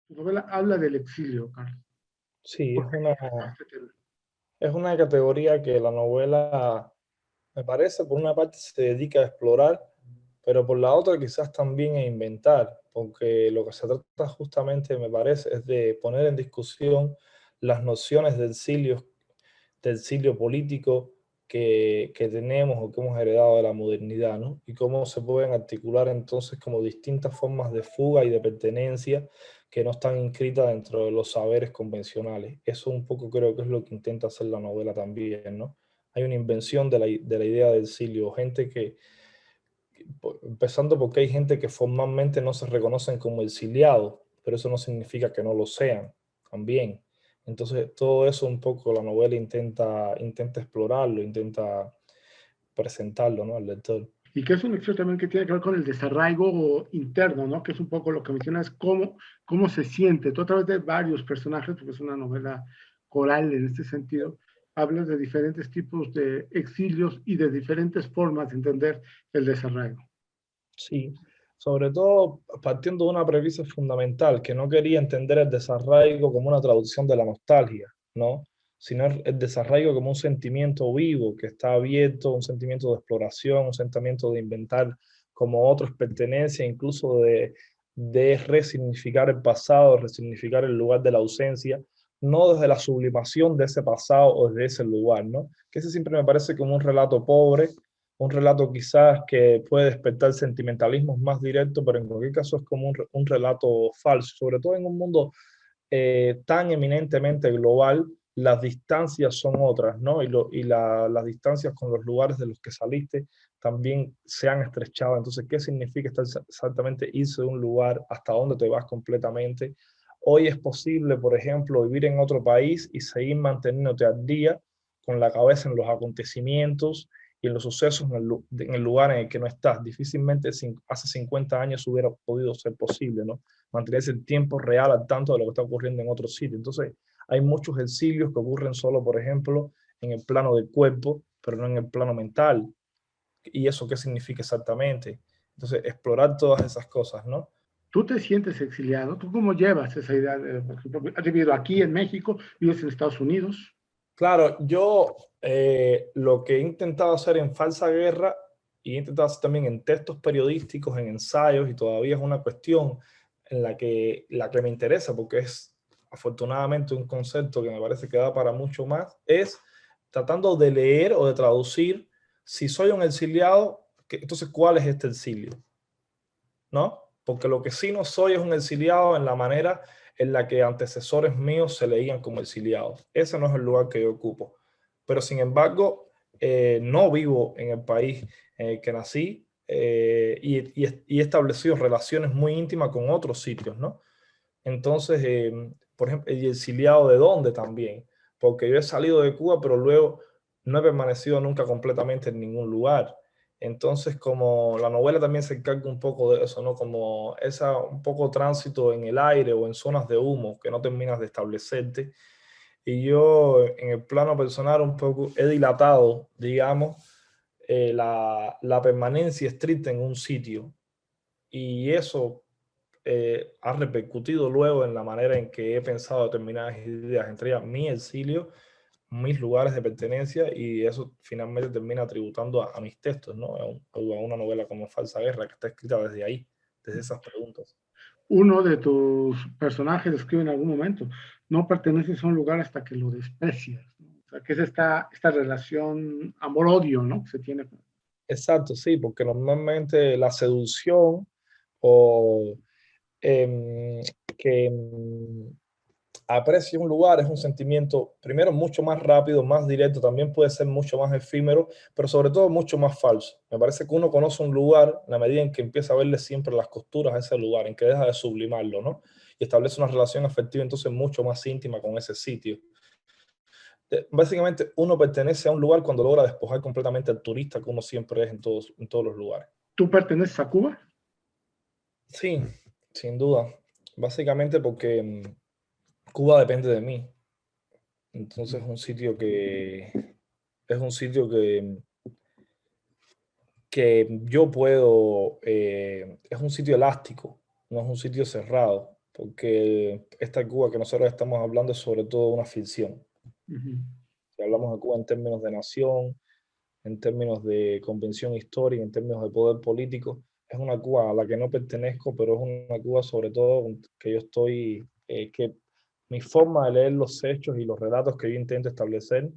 Tu novela habla del exilio, Carlos. Sí, ¿Por qué este tema? es una categoría que la novela, me parece, por una parte se dedica a explorar, pero por la otra quizás también a inventar, porque lo que se trata justamente, me parece, es de poner en discusión las nociones del exilio político que tenemos o que hemos heredado de la modernidad, ¿no? Y cómo se pueden articular entonces como distintas formas de fuga y de pertenencia que no están inscritas dentro de los saberes convencionales. Eso un poco creo que es lo que intenta hacer la novela también, ¿no? Hay una invención de la idea del exilio, gente empezando porque hay gente que formalmente no se reconocen como exiliados, pero eso no significa que no lo sean también. Entonces, todo eso un poco la novela intenta explorarlo, intenta presentarlo, ¿no?, al lector. Y que es un exilio también que tiene que ver con el desarraigo interno, ¿no? Que es un poco lo que mencionas, cómo se siente. Tú a través de varios personajes, porque es una novela coral en este sentido, hablas de diferentes tipos de exilios y de diferentes formas de entender el desarraigo. Sí, sobre todo partiendo de una premisa fundamental, que no quería entender el desarraigo como una traducción de la nostalgia, ¿no? Sino el desarraigo como un sentimiento vivo, que está abierto, un sentimiento de exploración, un sentimiento de inventar como otros pertenencia, incluso de resignificar el pasado, resignificar el lugar de la ausencia, no desde la sublimación de ese pasado o de ese lugar, ¿no? Que ese siempre me parece como un relato pobre, un relato quizás que puede despertar sentimentalismos más directos, pero en cualquier caso es como un relato falso, sobre todo en un mundo tan eminentemente global. Las distancias son otras, ¿no? Las distancias con los lugares de los que saliste también se han estrechado. Entonces, ¿qué significa exactamente irse de un lugar hasta dónde te vas completamente? Hoy es posible, por ejemplo, vivir en otro país y seguir manteniéndote al día con la cabeza en los acontecimientos y en los sucesos en el lugar en el que no estás. Difícilmente hace 50 años hubiera podido ser posible, ¿no? Mantenerse el tiempo real al tanto de lo que está ocurriendo en otro sitio. Entonces, hay muchos exilios que ocurren solo, por ejemplo, en el plano del cuerpo, pero no en el plano mental. ¿Y eso qué significa exactamente? Entonces, explorar todas esas cosas, ¿no? ¿Tú te sientes exiliado? ¿Tú cómo llevas esa idea? Por ejemplo, has vivido aquí en México, vives en Estados Unidos. Claro, yo lo que he intentado hacer en Falsa Guerra y he intentado hacer también en textos periodísticos, en ensayos, y todavía es una cuestión en la que me interesa, porque es afortunadamente un concepto que me parece que da para mucho más, es tratando de leer o de traducir, si soy un exiliado, entonces ¿cuál es este exilio? ¿No? Porque lo que sí no soy es un exiliado en la manera en la que antecesores míos se leían como exiliados. Ese no es el lugar que yo ocupo. Pero sin embargo, no vivo en el país en el que nací, y he establecido relaciones muy íntimas con otros sitios, ¿no? Entonces, por ejemplo, ¿y exiliado de dónde también? Porque yo he salido de Cuba, pero luego no he permanecido nunca completamente en ningún lugar. Entonces, como la novela también se encarga un poco de eso, ¿no? Como un poco tránsito en el aire o en zonas de humo que no terminas de establecerte. Y yo, en el plano personal, un poco he dilatado, digamos, la permanencia estricta en un sitio. Y eso ha repercutido luego en la manera en que he pensado determinadas ideas, entre ellas mi exilio, mis lugares de pertenencia, y eso finalmente termina tributando a mis textos, ¿no? A una novela como Falsa Guerra, que está escrita desde ahí, desde esas preguntas. Uno de tus personajes escribe en algún momento, no perteneces a un lugar hasta que lo desprecias, ¿no? O sea, que es esta relación amor-odio, ¿no? Que se tiene. Exacto, sí, porque normalmente la seducción o em, que aprecio un lugar es un sentimiento, primero, mucho más rápido, más directo, también puede ser mucho más efímero, pero sobre todo mucho más falso. Me parece que uno conoce un lugar en la medida en que empieza a verle siempre las costuras a ese lugar, en que deja de sublimarlo, ¿no? Y establece una relación afectiva entonces mucho más íntima con ese sitio. Básicamente, uno pertenece a un lugar cuando logra despojar completamente al turista que uno siempre es en todos los lugares. ¿Tú perteneces a Cuba? Sí, sin duda. Básicamente porque Cuba depende de mí. Entonces es un sitio que yo puedo, es un sitio elástico, no es un sitio cerrado, porque esta Cuba que nosotros estamos hablando es sobre todo una ficción. Ujú. Si hablamos de Cuba en términos de nación, en términos de convención histórica, en términos de poder político, es una Cuba a la que no pertenezco, pero es una Cuba sobre todo que yo estoy, que mi forma de leer los hechos y los relatos que yo intento establecer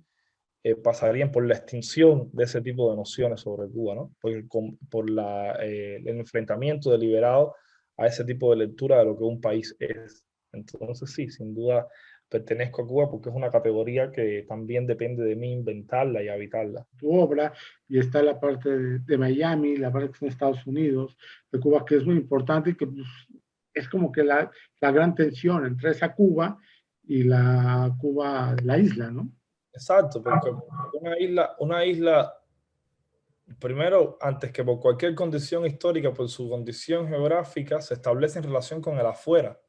pasarían por la extinción de ese tipo de nociones sobre Cuba, ¿no? Por el enfrentamiento deliberado a ese tipo de lectura de lo que un país es. Entonces, sí, sin duda pertenezco a Cuba porque es una categoría que también depende de mí inventarla y habitarla. Tu obra, y está la parte de Miami, la parte que está en Estados Unidos, de Cuba, que es muy importante y que pues, es como que la gran tensión entre esa Cuba y la Cuba de la isla, ¿no? Exacto, porque una isla, primero, antes que por cualquier condición histórica, por su condición geográfica, se establece en relación con el afuera.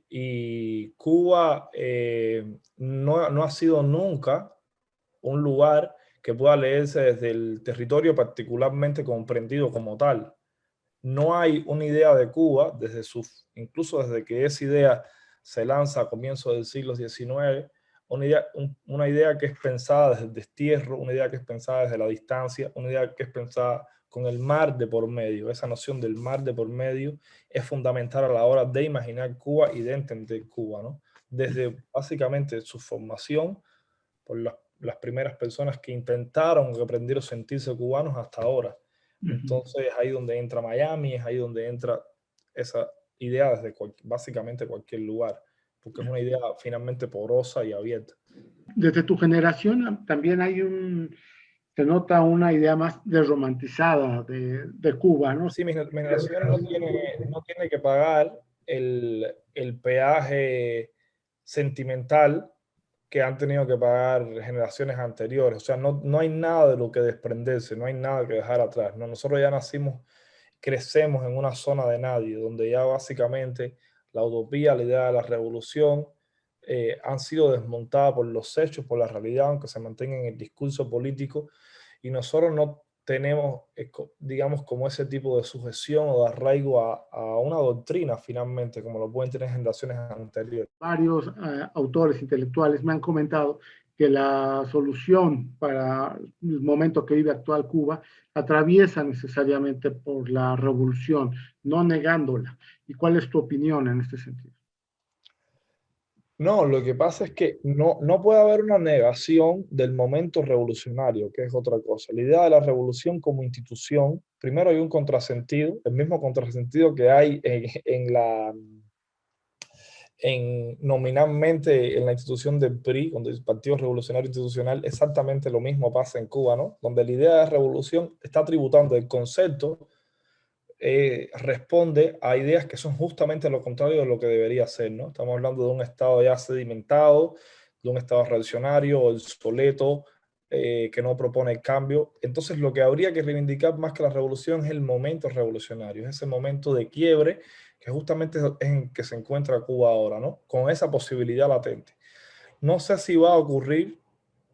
Y Cuba no ha sido nunca un lugar que pueda leerse desde el territorio particularmente comprendido como tal. No hay una idea de Cuba, incluso desde que esa idea se lanza a comienzos del siglo XIX, una idea que es pensada desde el destierro, una idea que es pensada desde la distancia, una idea que es pensada con el mar de por medio. Esa noción del mar de por medio es fundamental a la hora de imaginar Cuba y de entender Cuba, ¿no? Desde básicamente su formación por las primeras personas que intentaron aprender o sentirse cubanos hasta ahora. Ujú. Entonces es ahí donde entra Miami, es ahí donde entra esa idea desde básicamente cualquier lugar, porque es una idea finalmente porosa y abierta. Desde tu generación también se nota una idea más desromantizada de Cuba, ¿no? Sí, mi generación no tiene que pagar el peaje sentimental que han tenido que pagar generaciones anteriores. O sea, no hay nada de lo que desprenderse, no hay nada que dejar atrás, ¿no? Nosotros ya nacimos, crecemos en una zona de nadie, donde ya básicamente la utopía, la idea de la revolución, han sido desmontadas por los hechos, por la realidad, aunque se mantenga en el discurso político, y nosotros no tenemos, digamos, como ese tipo de sujeción o de arraigo a una doctrina finalmente, como lo pueden tener generaciones anteriores. Varios autores intelectuales me han comentado que la solución para el momento que vive actual Cuba atraviesa necesariamente por la revolución, no negándola. ¿Y cuál es tu opinión en este sentido? No, lo que pasa es que no puede haber una negación del momento revolucionario, que es otra cosa. La idea de la revolución como institución, primero hay un contrasentido, el mismo contrasentido que hay nominalmente en la institución del PRI, donde el Partido Revolucionario Institucional, exactamente lo mismo pasa en Cuba, ¿no? Donde la idea de revolución está tributando el concepto, responde a ideas que son justamente lo contrario de lo que debería ser, ¿no? Estamos hablando de un Estado ya sedimentado, de un Estado reaccionario, obsoleto, que no propone el cambio. Entonces, lo que habría que reivindicar más que la revolución es el momento revolucionario, es ese momento de quiebre que justamente es en que se encuentra Cuba ahora, ¿no? Con esa posibilidad latente. No sé si va a ocurrir.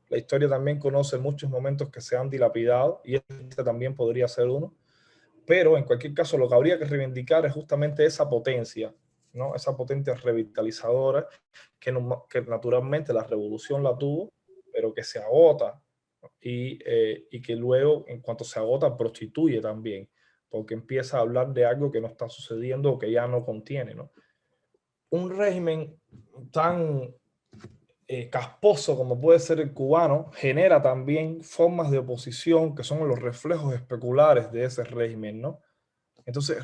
La historia también conoce muchos momentos que se han dilapidado y este también podría ser uno, pero en cualquier caso lo que habría que reivindicar es justamente esa potencia, ¿no? Esa potencia revitalizadora que naturalmente la revolución la tuvo, pero que se agota, ¿no? Y que luego, en cuanto se agota, prostituye también, porque empieza a hablar de algo que no está sucediendo o que ya no contiene, ¿no? Un régimen tan casposo como puede ser el cubano, genera también formas de oposición que son los reflejos especulares de ese régimen, ¿no? Entonces,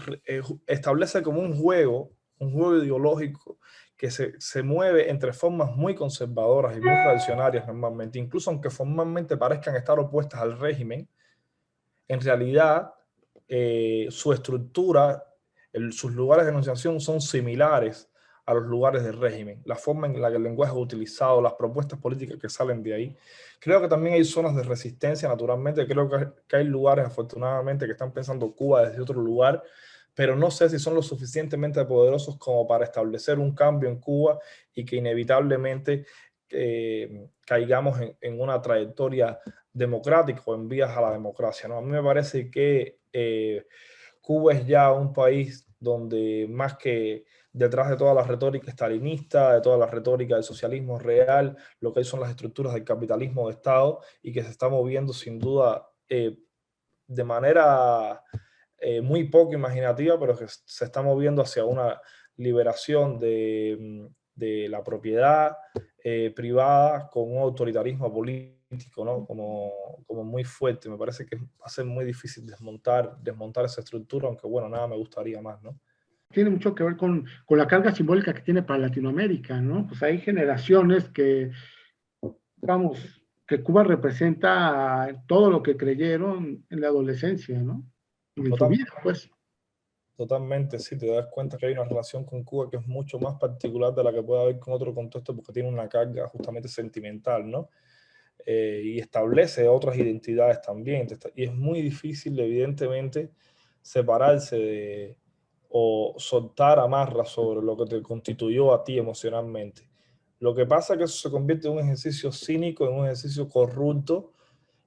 establece como un juego ideológico que se mueve entre formas muy conservadoras y muy reaccionarias normalmente, incluso aunque formalmente parezcan estar opuestas al régimen, en realidad su estructura, sus lugares de enunciación son similares a los lugares del régimen, la forma en la que el lenguaje es utilizado, las propuestas políticas que salen de ahí. Creo que también hay zonas de resistencia, naturalmente, creo que hay lugares, afortunadamente, que están pensando Cuba desde otro lugar, pero no sé si son lo suficientemente poderosos como para establecer un cambio en Cuba y que inevitablemente caigamos en una trayectoria democrática o en vías a la democracia, ¿no? A mí me parece que Cuba es ya un país donde más que detrás de toda la retórica estalinista, de toda la retórica del socialismo real, lo que hay son las estructuras del capitalismo de Estado y que se está moviendo sin duda de manera muy poco imaginativa, pero que se está moviendo hacia una liberación de la propiedad privada con un autoritarismo político, ¿no? como muy fuerte. Me parece que va a ser muy difícil desmontar esa estructura, aunque bueno, nada me gustaría más, ¿no? Tiene mucho que ver con la carga simbólica que tiene para Latinoamérica, ¿no? Pues hay generaciones que, vamos, que Cuba representa todo lo que creyeron en la adolescencia, ¿no? Y en su vida, pues. Totalmente, sí, te das cuenta que hay una relación con Cuba que es mucho más particular de la que puede haber con otro contexto porque tiene una carga justamente sentimental, ¿no? Y establece otras identidades también. Y es muy difícil, evidentemente, separarse o soltar amarras sobre lo que te constituyó a ti emocionalmente. Lo que pasa es que eso se convierte en un ejercicio cínico, en un ejercicio corrupto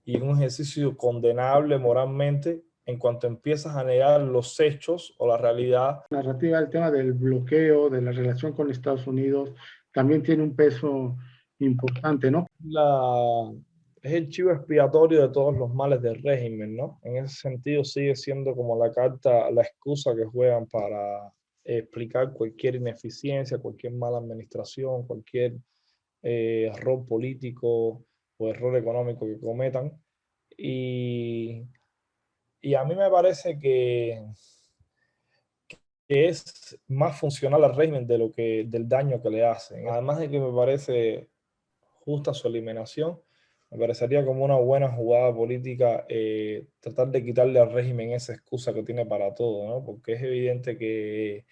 y en un ejercicio condenable moralmente en cuanto empiezas a negar los hechos o la realidad. La narrativa del tema del bloqueo, de la relación con Estados Unidos, también tiene un peso importante, ¿no? Es el chivo expiatorio de todos los males del régimen, ¿no? En ese sentido sigue siendo como la carta, la excusa que juegan para explicar cualquier ineficiencia, cualquier mala administración, cualquier error político o error económico que cometan. Y, y a mí me parece que es más funcional al régimen del daño que le hacen. Además de que me parece justa su eliminación, me parecería como una buena jugada política tratar de quitarle al régimen esa excusa que tiene para todo, ¿no? Porque es evidente que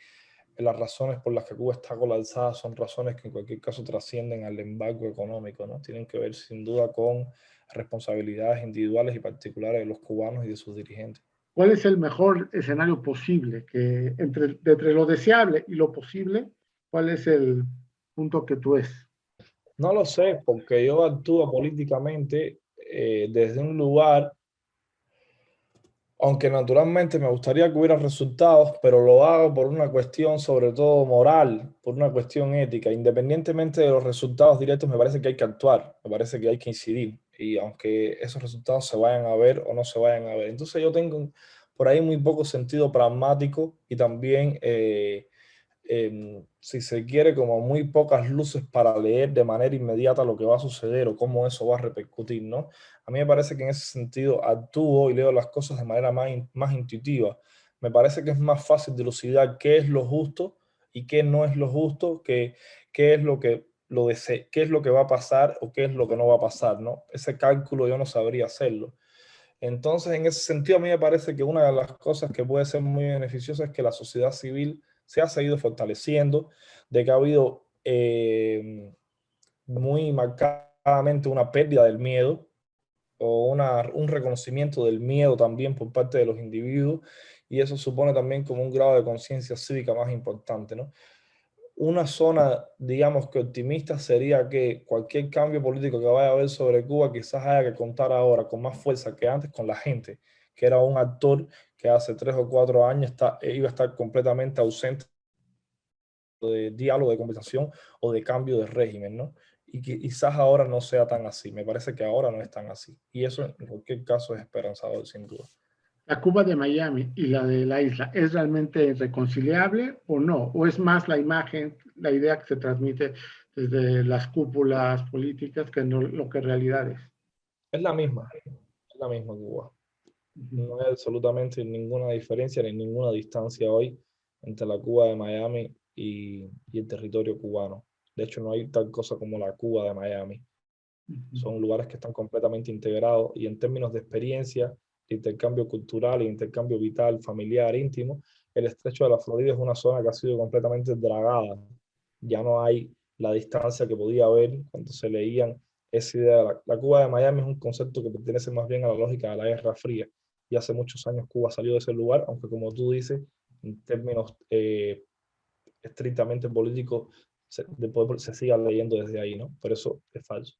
las razones por las que Cuba está colapsada son razones que en cualquier caso trascienden al embargo económico, ¿no? Tienen que ver sin duda con responsabilidades individuales y particulares de los cubanos y de sus dirigentes. ¿Cuál es el mejor escenario posible? Que entre lo deseable y lo posible, ¿cuál es el punto que tú ves? No lo sé, porque yo actúo políticamente desde un lugar, aunque naturalmente me gustaría que hubiera resultados, pero lo hago por una cuestión sobre todo moral, por una cuestión ética. Independientemente de los resultados directos, me parece que hay que actuar, me parece que hay que incidir. Y aunque esos resultados se vayan a ver o no se vayan a ver. Entonces yo tengo por ahí muy poco sentido pragmático y también si se quiere, como muy pocas luces para leer de manera inmediata lo que va a suceder o cómo eso va a repercutir, ¿no? A mí me parece que en ese sentido actúo y leo las cosas de manera más intuitiva. Me parece que es más fácil dilucidar qué es lo justo y qué no es lo justo, qué es lo que qué es lo que va a pasar o qué es lo que no va a pasar, ¿no? Ese cálculo yo no sabría hacerlo. Entonces, en ese sentido, a mí me parece que una de las cosas que puede ser muy beneficiosa es que la sociedad civil se ha seguido fortaleciendo, de que ha habido muy marcadamente una pérdida del miedo o un reconocimiento del miedo también por parte de los individuos, y eso supone también como un grado de conciencia cívica más importante, ¿no? Una zona, digamos que optimista sería que cualquier cambio político que vaya a haber sobre Cuba quizás haya que contar ahora con más fuerza que antes con la gente, que era un actor que hace 3 o 4 años iba a estar completamente ausente de diálogo, de conversación o de cambio de régimen, ¿no? Y que quizás ahora no sea tan así. Me parece que ahora no es tan así. Y eso en cualquier caso es esperanzador, sin duda. ¿La Cuba de Miami y la de la isla es realmente reconciliable o no? ¿O es más la imagen, la idea que se transmite desde las cúpulas políticas que no lo que en realidad es? Es la misma Cuba. Uh-huh. No hay absolutamente ninguna diferencia ni ninguna distancia hoy entre la Cuba de Miami y el territorio cubano. De hecho, no hay tal cosa como la Cuba de Miami. Uh-huh. Son lugares que están completamente integrados y en términos de experiencia, de intercambio cultural, intercambio vital, familiar, íntimo, el estrecho de la Florida es una zona que ha sido completamente dragada. Ya no hay la distancia que podía haber cuando se leían esa idea. La Cuba de Miami es un concepto que pertenece más bien a la lógica de la Guerra Fría. Y hace muchos años Cuba salió de ese lugar, aunque como tú dices, en términos estrictamente políticos, se siga leyendo desde ahí, ¿no? Pero eso es falso.